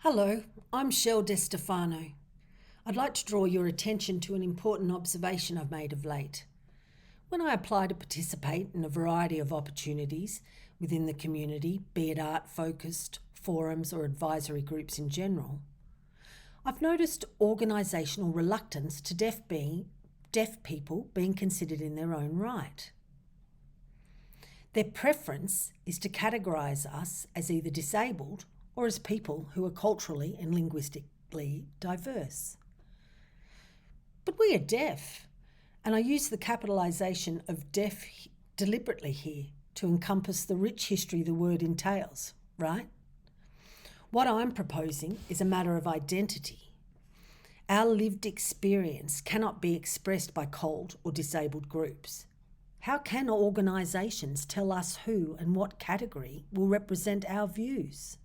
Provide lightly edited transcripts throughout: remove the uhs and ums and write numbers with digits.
Hello, I'm Shel DeStefano. I'd like to draw your attention to an important observation I've made of late. When I apply to participate in a variety of opportunities within the community, be it art-focused, forums or advisory groups in general, I've noticed organisational reluctance to deaf people being considered in their own right. Their preference is to categorise us as either disabled or as people who are culturally and linguistically diverse. But we are deaf, and I use the capitalisation of deaf deliberately here to encompass the rich history the word entails, right? What I'm proposing is a matter of identity. Our lived experience cannot be expressed by cold or disabled groups. How can organisations tell us who and what category will represent our views?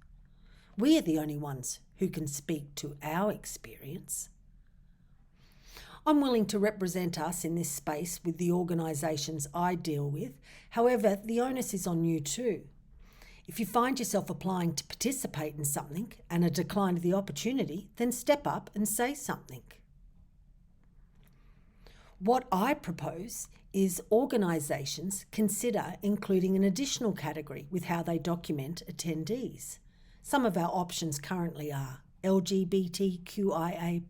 We are the only ones who can speak to our experience. I'm willing to represent us in this space with the organisations I deal with. However, the onus is on you too. If you find yourself applying to participate in something and are declined the opportunity, then step up and say something. What I propose is organisations consider including an additional category with how they document attendees. Some of our options currently are LGBTQIA+,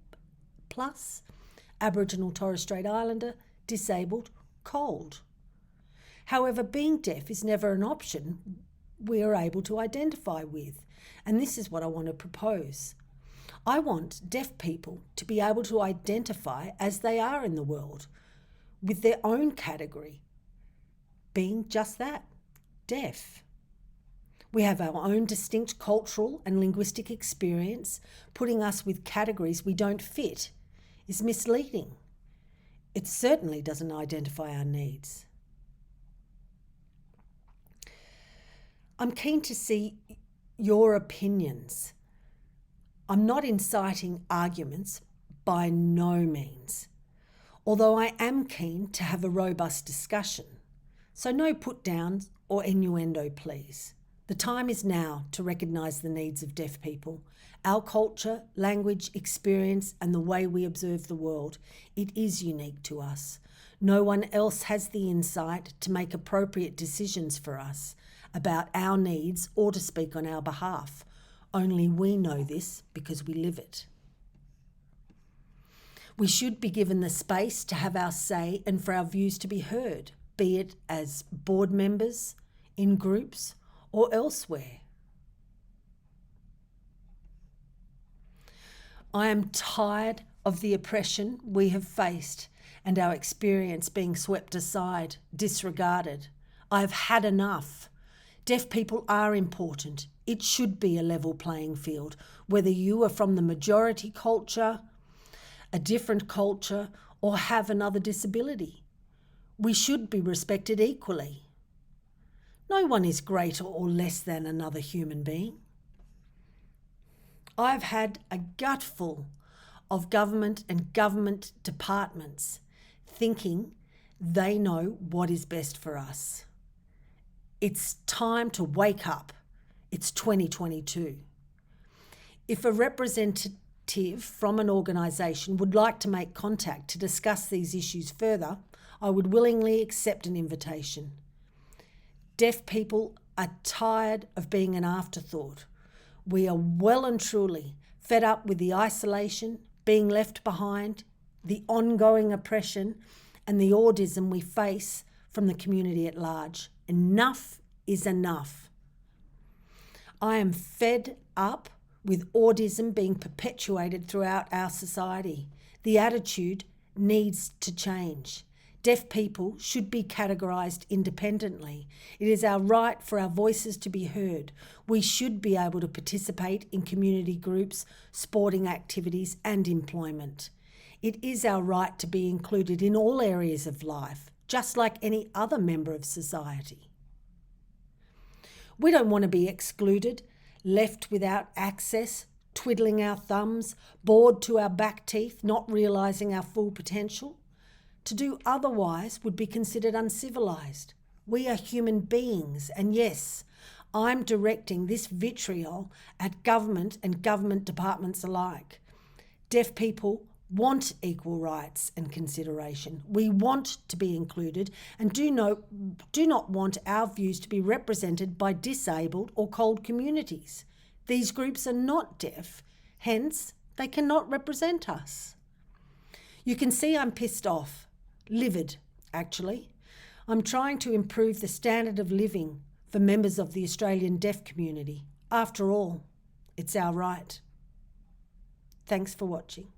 Aboriginal Torres Strait Islander, disabled, cold. However, being deaf is never an option we are able to identify with, and this is what I want to propose. I want deaf people to be able to identify as they are in the world, with their own category, being just that, deaf. We have our own distinct cultural and linguistic experience. Putting us with categories we don't fit is misleading. It certainly doesn't identify our needs. I'm keen to see your opinions. I'm not inciting arguments, by no means, although I am keen to have a robust discussion. So no put downs or innuendo, please. The time is now to recognise the needs of deaf people. Our culture, language, experience and the way we observe the world, it is unique to us. No one else has the insight to make appropriate decisions for us about our needs or to speak on our behalf. Only we know this because we live it. We should be given the space to have our say and for our views to be heard, be it as board members, in groups, or elsewhere. I am tired of the oppression we have faced and our experience being swept aside, disregarded. I've had enough. Deaf people are important. It should be a level playing field, whether you are from the majority culture, a different culture, or have another disability. We should be respected equally. No one is greater or less than another human being. I've had a gutful of government and government departments thinking they know what is best for us. It's time to wake up. It's 2022. If a representative from an organisation would like to make contact to discuss these issues further, I would willingly accept an invitation. Deaf people are tired of being an afterthought. We are well and truly fed up with the isolation, being left behind, the ongoing oppression, and the audism we face from the community at large. Enough is enough. I am fed up with audism being perpetuated throughout our society. The attitude needs to change. Deaf people should be categorised independently. It is our right for our voices to be heard. We should be able to participate in community groups, sporting activities and employment. It is our right to be included in all areas of life, just like any other member of society. We don't want to be excluded, left without access, twiddling our thumbs, bored to our back teeth, not realising our full potential. To do otherwise would be considered uncivilised. We are human beings, and yes, I'm directing this vitriol at government and government departments alike. Deaf people want equal rights and consideration. We want to be included and do not want our views to be represented by disabled or cold communities. These groups are not deaf, hence they cannot represent us. You can see I'm pissed off, livid actually. I'm trying to improve the standard of living for members of the Australian deaf community. After all, it's our right. Thanks for watching.